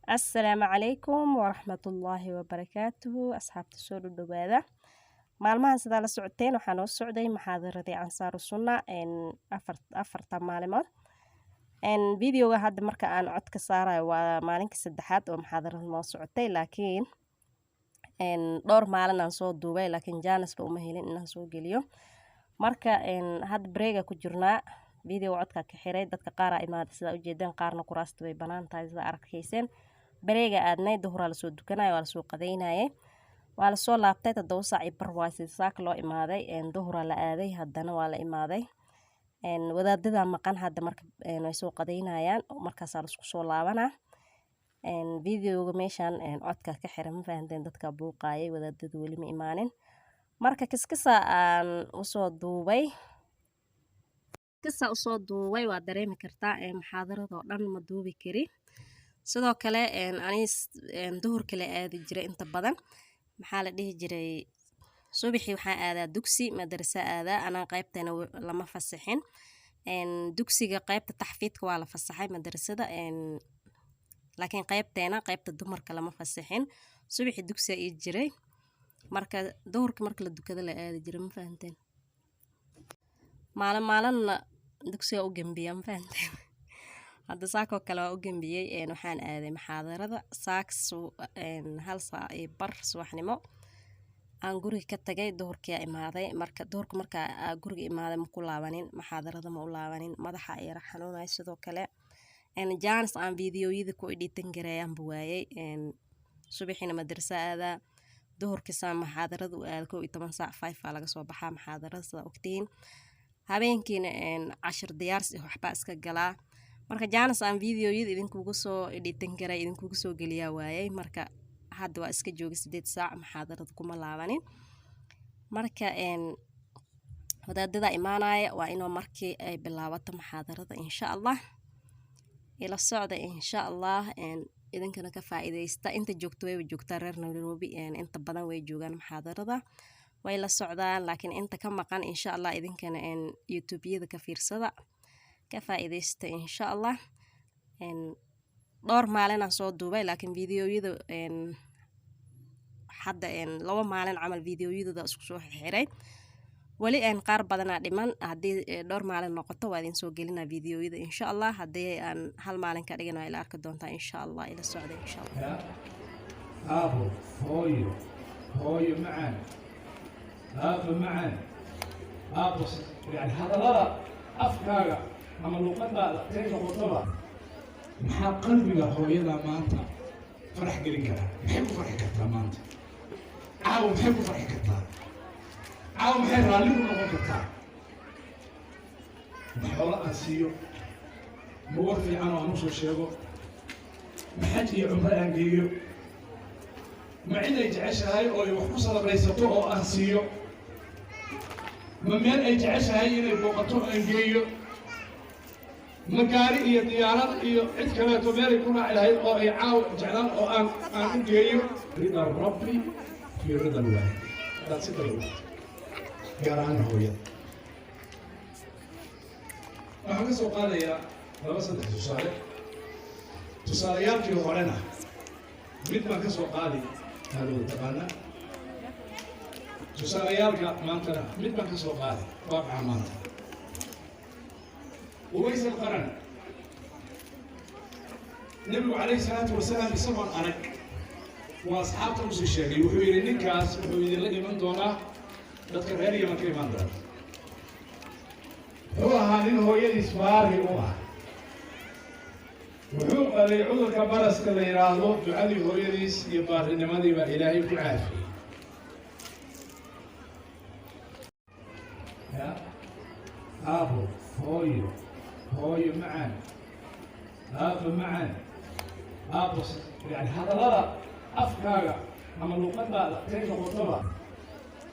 السلام عليكم ورحمة الله وبركاته أصحابتي soo dhawaada maalmahan sida la socoteen waxaan noo socday muxaadaradii Ansaaru Sunna afarta maalmood videoga hadda marka aan cod ka saarayo waa maalinka saddexaad oo muxaadarada noo socotay laakiin dhowr maalin aan soo duubay laakiin jaanisba uma helin inaan soo geliyo marka hadda breega ku jirnaa video codka ka xiray dadka qaar ay imaad sida u jeedeen qaarna kuraasta way banaan tahay sida arkayseen breega aadnay duhur la soo dukanayo waa la soo qadeynayay waa la soo laabtay 7 saac iyo bar waa saak loo imaaday duhur la aaday haddana waa la imaaday wadaadada maqan hadda marka way soo qadeynayaan markaas la isku soo laabanaa videoga meeshan codka ka xiran ma fahanteen dadka buuqaayay wadaadada wali ma imaanin marka kiskisa aan u soo duubay waa dareemi kartaa muxaadarada oo dhan ma duubi kari sidoo kale anis duhur kale aadi jiray inta badan maxaa la dhihi jiray subaxii waxaan aadaa dugsi madrasa aadaa ana qaybtana lama fasaxin dugsiga qaybta taxfiidka waa la fasaxay madrasada laakiin qaybta dumarka lama fasaxin subaxii dugsiga ii jiray marka duhurka marka la dukada la aadi jiray ma fahanteen maalin dugsiga u gambiya ma fahanteen hadda saako kale waa u gambiyay waxaan aaday muxaadarada hal saac iyo bar subaxnimo aan guriga ka tagay duhurkii imaaday marka duhurka marka guriga imaaday ma ku laabanin muxaadarada ma u laabanin madaxa ay xanuunay sidoo kale jaanis aan videoyada ku editan gareeyaan buwaayay subaxina madrasa aada duhurkii saa muxaadarada u aad 12 saac 5 laga soo baxaa muxaadarada sida ogtiin habeenkiina 10 diyaarsi waxba iska galaa marka jaanis aan videoyada idinkugu soo editan garay idinkugu soo geliyaa waayay marka hadda waa iska joogay 8 saac muxaadarada kuma laabanin marka wadaadada imaanaya waa inoo markii ay bilaabato muxaadarada insha Allah ila socda insha Allah idinkana ka faa'iideysta inta joogto way joogtaa reer Nairobi inta badan way joogaan muxaadarada way la socdaan laakiin inta ka maqan insha Allah idinkana YouTube-yada ka fiirsada ka faa'iideysta insha Allah dhowr maalin aan soo duubay laakiin videoyada hadda 2 maalin camal videoyada isku soo xiray wali qaar badan dhiman hadii dhowr maalin noqoto waa idin soo gelinaa videoyada insha Allah hadii aan hal maalin ka dhigano ila arki doontaa insha Allah ila socda insha Allah ابو هوي معان ابو معان ابو يعني هذا لا افكار اما لقطه كيف خطبه maxaa qalbiga hooyada maanta farax gelin kara maxay ku farxi kartaa maanta maxay ku farxi kartaa maxay raalli ku noqon kartaa xoolo aan siiyo ma war fiican oo aan usoo sheego ma xaj iyo cumro aan geeyo ma cid ay jeceshahay oo ay wax ku salabraysato oo aan siiyo ma meel ay jeceshahay inay booqato aan geeyo magaari iyo diyaarad iyo cid kaleeto meel ay ku raaci lahayd oo ay caaw jeclaan oo aan u geeyo rida rabbi fi rida alwaalid hadaad si kale gaar ahaan hooyada waxaan ka soo qaadayaa 2-3 tusaaleyaalkii horena mid baan ka soo qaaday taadoo taqaana tusaaleyaalka maantana mid baan ka soo qaaday waaqaca maanta وويس القرن النبي عليه الصلاة والسلام بسمع أرك وأصحابه مش الشيء وحوي النكاس وحوي اللي من دونا تذكر هذه ما كي من دار هو هذين هو يدي سفاره هو وحوق اللي عذر كبرس كذا يراهو تعالي هو يدي يبار إنما ذي إلهي بعافية يا أبو هوي معان ابو يعني هذا لا افكار اما لقطه كيف خطبه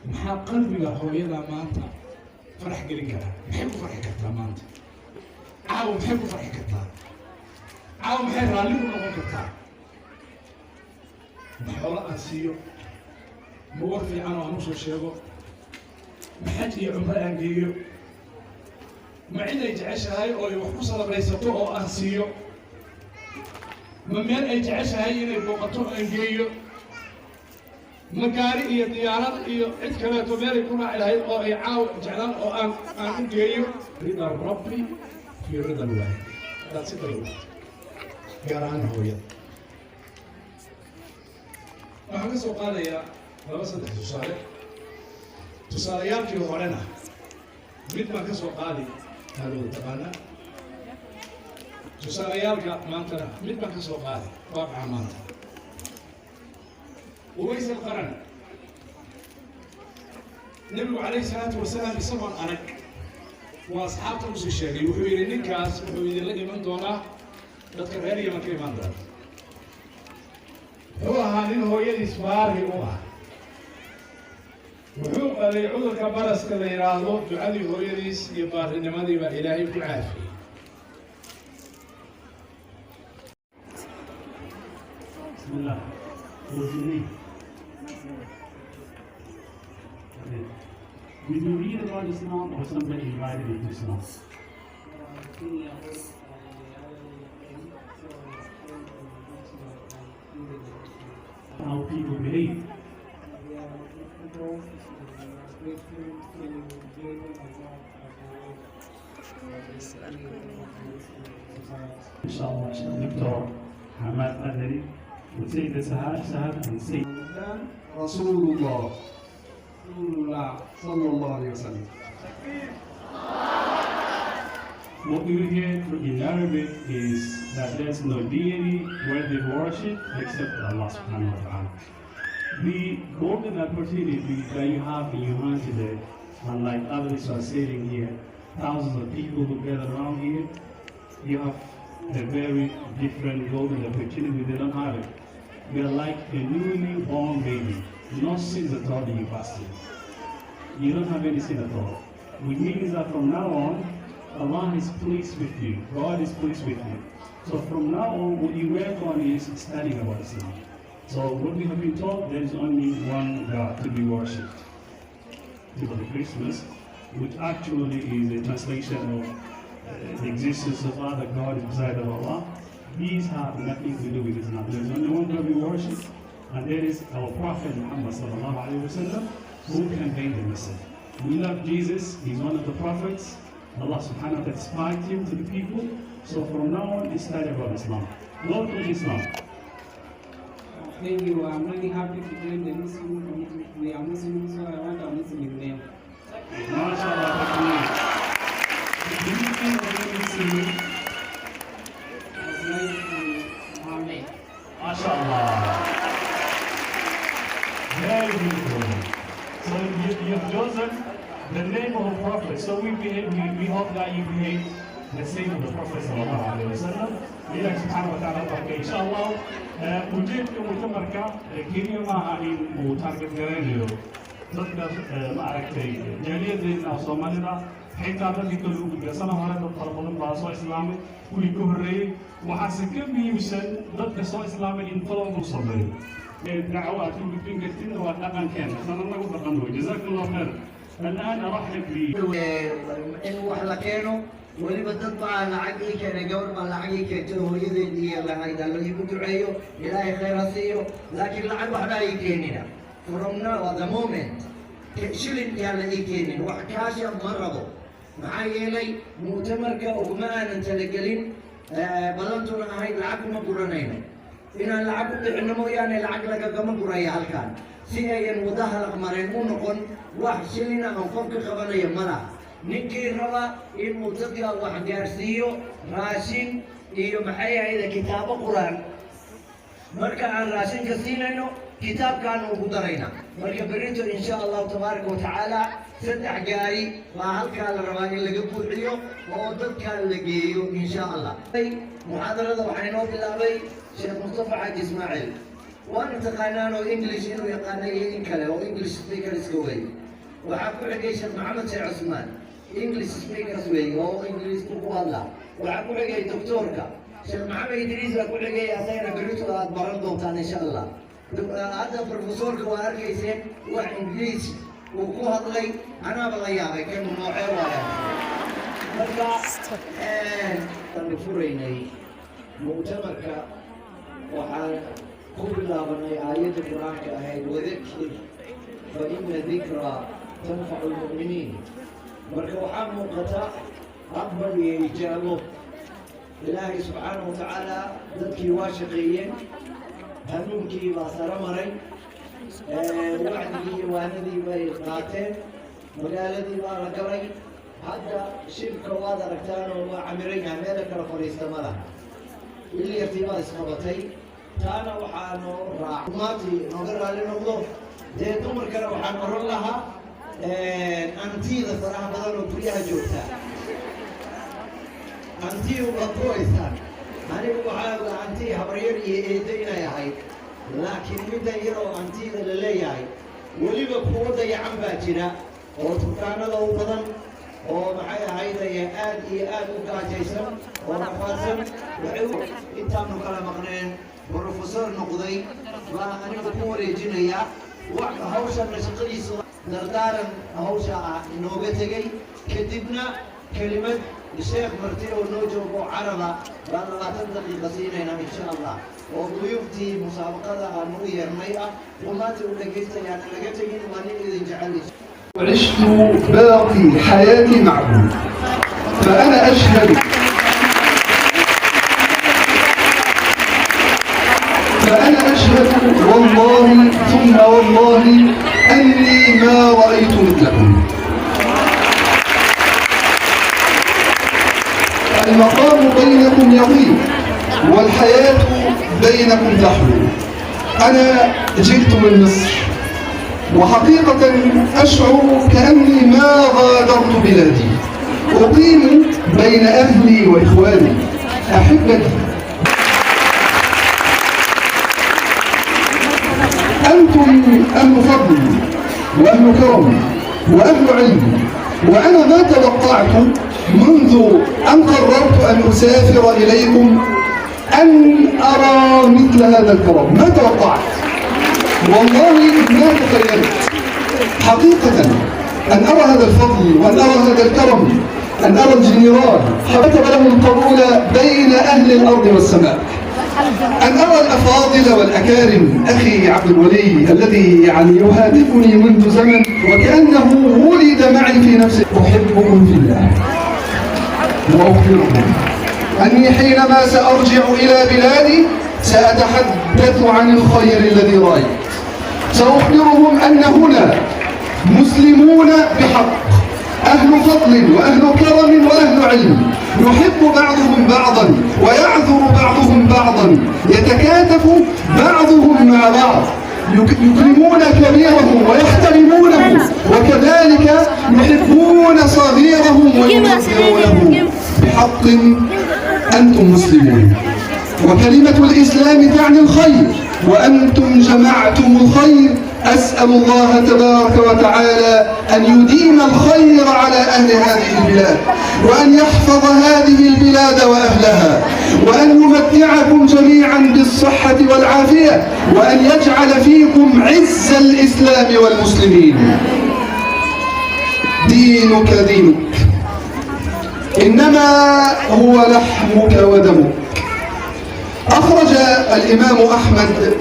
maxaa qalbiga hooyada maanta farax gelin kara maxay ku farxi kartaa maanta maxay ku farxi kartaa maxay raalli ku noqon kartaa xoolo aan siiyo ma war fiican oo aan usoo sheego ma xaj iyo cumro aan geeyo ma cid ay jeceshahay oo ay wax ku salabraysato oo aan siiyo ma meel ay jeceshahay inay booqato aan geeyo ma gaari iyo diyaarad iyo cid kaleeto meelay ku raaci lahayd oo ay caaw jeclaan oo aan u geeyo rida rabbi fi rida alwaalid hadaad si kale ogto gaar ahaan hooyada waxaan ka soo qaadayaa laba saddex tusaaleyaalkii horena mid baan ka soo qaadi haalooda taqaana tusaaleyaalka maantana mid baan ka soo qaadi waaqaca maanta uways alqaran nabigu calayhi salaatu wasalaam isagoon arag waa asxaabta usii sheegay wuxuu yidhi ninkaas wuxuu idinla iman doonaa dadka reer yaman ka imaan doona wuxuu ahaa nin hooyadiis baari u ah wuxuu qalay cudurka baraska la yidhaahdo ducadii hooyadiis iyo baarinimadii baa ilaahay ku caafiyey bismillah did you read about Islam or somebody invited you to Islam? How people behave. Inshallah, Dr. Hamad Adari would say the Sahad and say Rasulullah sallallahu alayhi wa sallam. What we hear in Arabic is that there's no deity worthy of worship except Allah subhanahu wa ta'ala. The golden opportunity that you have in your hand today, unlike others who are sitting here, thousands of people who gather around here, you have a very different golden opportunity. They don't have it. You're like a newly born baby. No sins at all in your past. You don't have any sin at all. Which means that from now on, Allah is pleased with you. God is pleased with you. So from now on, what you work on is studying about Islam. So what we have been taught, there is only one God to be worshipped. People of Christmas, which actually is a translation of the existence of other gods beside of Allah. These have nothing to do with Islam. There is only one God we worship, and there is our Prophet Muhammad sallallahu alaihi wasallam who conveyed the message. We love Jesus. He's one of the prophets. Allah subhanahu wa ta'ala inspired him to the people. So from now on, it's study about Islam. Welcome to Islam. Thank you. I'm really happy to join the Muslim community. We are Muslims, so I want a Muslim name. MashaAllah, do you think that you Muslim? Amen. MashaAllah. Very beautiful. So you have chosen the name of a prophet. So we hope that you behave the same of the Prophet sallallahu alaihi wasallam. إلى سبحانه وتعالى بركة إن شاء الله. وجدت مؤتمرك كينيا معها إن وتارجت جرينيو. تقدر معركتي جالية الصومالية حتى ذلك كله بجسنا هذا الطلبون باسوا إسلامي ولكهري وحسكم بيمشن ضد باسوا إسلامي إن طلبوا صبري. الدعوات اللي بين كتير وأتقن كان. أنا ما قلت أقنعه. جزاك الله خير. الآن أرحب بي. إن وحلقينه ولما تطلع لعقي كان جور ما لعقي كتير يدي الله هيدا اللي يبدعيه إلهي خير سيو لكن لعق واحد يكيننا from now at the moment شلت يا اللي يكينن وحكاشة مرضو معايا لي مؤتمر كأجماع نتلقلين بلنتنا هاي لعق ما قرنينا إن لعق إنما يعني لعق لك كم قرية هالكان سيئين وده مرين ونقول وحشلنا أنفق خبرنا مرة ninkii raba inuu dadka wax gaarsiiyo raashin iyo maxay ahayd kitaabo quraan marka aan raashinka siinayno kitaabkaan ugu darayna marka berito insha Allah tabaaraka wa taala saddex gaari waa halka la rabaa in laga buuxiyo oo dadka la geeyo insha Allah muhaadarada waxay noo bilaabay Sheekh Mustafa Haji Ismail waan taqaanaano English inuu yaqaano in kale oo English speaker iska way waxa ku xigay Sheekh Maxamed Sheikh Usman English speakers way oo English ku hadla waxa ku xigay doctorka Sheikh Maxamed Idris la ku xigay asayna berito aad baran doontaan insha Allah hada professorka waa arkayseen wax English uu ku hadlay ana bala yaabay kan nooceed waaya marka tan fureynay mu'tamarka waxaan ku bilaabanay aayadda qur-aanka ahayd wadakir fa ina dikra tanfacu lmu'miniin marka waxaa muuqata aqbal iyo ijaabo ilaahay subxaanahu watacaala dadkii waa shaqeeyeen hanuunkii baa sare maray wacdigii iyo waanadii bay qaateen magaaladii baa la galay hadda shirka waad aragtaanoo waa camiran yahay meela kala fadhiista ma laha ilyartii baa isqabatay taana waxaa noo raac maantii nooga raali noqdo dee dumarkana waxaan oran lahaa antiida faraha badan oo guryaha joogta antiyu baad ku haysaan anigu waxaa antii habaryar iyo eedo inay ahayd laakiin middan yaroo antiida la leeyahay weliba kuwa dayacan baa jira oo dukaanada u badan oo maxay ahaydaye aad iyo aad u gaajaysan oo rafaadsan waxay intaanu kala maqneen brofesor noqday baa anigu ku wareejinaya hawshanna shaqadiisa dardaaran hawsha ah inooga tegey kadibna kelimad sheekh marti oo noo joogo caraba baan 20 daqiiqa siinaynaa insha allah oo duyuftii musaabaqada aan u yeernay ah umaanta u dhegaystayaana laga tegin waa nin idin jeceliisa عشت باقي حياتي معكم فأنا أشهد والله ثم والله أني ما رأيت مثلكم المقام بينكم يطيب والحياة بينكم تحلو أنا جئت من مصر وحقيقة أشعر كأني ما غادرت بلادي أقيم بين أهلي وإخواني أحبتي أنتم أهل فضل وأهل كرم وأهل علم وأنا ما توقعت منذ أن قررت أن أسافر إليكم أن أرى مثل هذا الكرم ما توقعت والله ما تخيلت حقيقة أن أرى هذا الفضل وأن أرى هذا الكرم أن أرى الجنرال كتب له القبول بين أهل الأرض والسماء أن أرى الأفاضل والأكارم أخي عبد الولي الذي يعني يهاتفني منذ زمن وكأنه ولد معي في نفسي أحبكم في الله وأخبركم أني حينما سأرجع إلى بلادي سأتحدث عن الخير الذي رأيت سأخبرهم أن هنا مسلمون بحق أهل فضل وأهل كرم وأهل علم يحب بعضهم بعضا ويعذر بعضهم بعضا يتكاتف بعضهم مع بعض يكرمون كبيرهم ويحترمونه وكذلك يحبون صغيرهم وينذرونه بحق أنتم مسلمون وكلمة الإسلام تعني الخير وأنتم جمعتم الخير أسأل الله تبارك وتعالى أن يديم الخير على أهل هذه البلاد وأن يحفظ هذه البلاد وأهلها وأن يمتعكم جميعا بالصحة والعافية وأن يجعل فيكم عز الإسلام والمسلمين دينك دينك إنما هو لحمك ودمك أخرج الإمام أحمد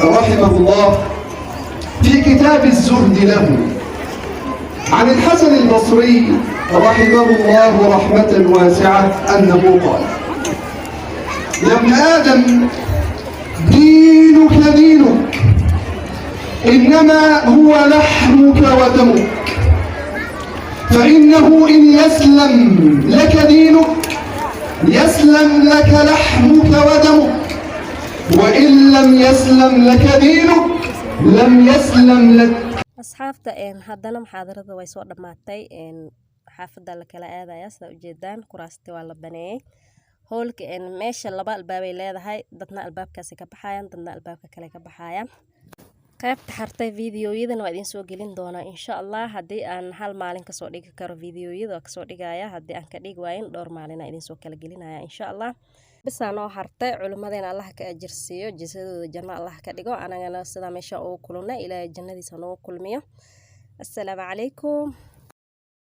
رحمه الله في كتاب الزهد له عن الحسن البصري رحمه الله رحمة واسعة أنه قال يا ابن آدم دينك دينك إنما هو لحمك ودمك فإنه إن يسلم لك دينك يسلم لك لحمك ودمك وإن لم يسلم لك دينك لم يسلم لك. asxaabta haddana muxaadarada way soo dhammaatay xaafadda la kala aadaya sida ujeedaan kuraasti waa la baneeyay hoolka meesha laba albaabay leedahay dadna albaabkaasi ka baxayaan dadna albaabka kale ka baxayaan qaybta hartay fiidiyoyadan waa idin soo gelin doonaa insha Allah haddii aan hal maalin kasoo dhigi karo fiidiyoyada waa kasoo dhigaya haddii aan ka dhigi waayin dhowr maalin idin soo kala gelinaya insha Allah بس أنا حرت علماء الله كأجرسيو جسد جنة الله كدقو أنا سدا مشاء كلنا إلى جنة سنو كل مية. السلام عليكم.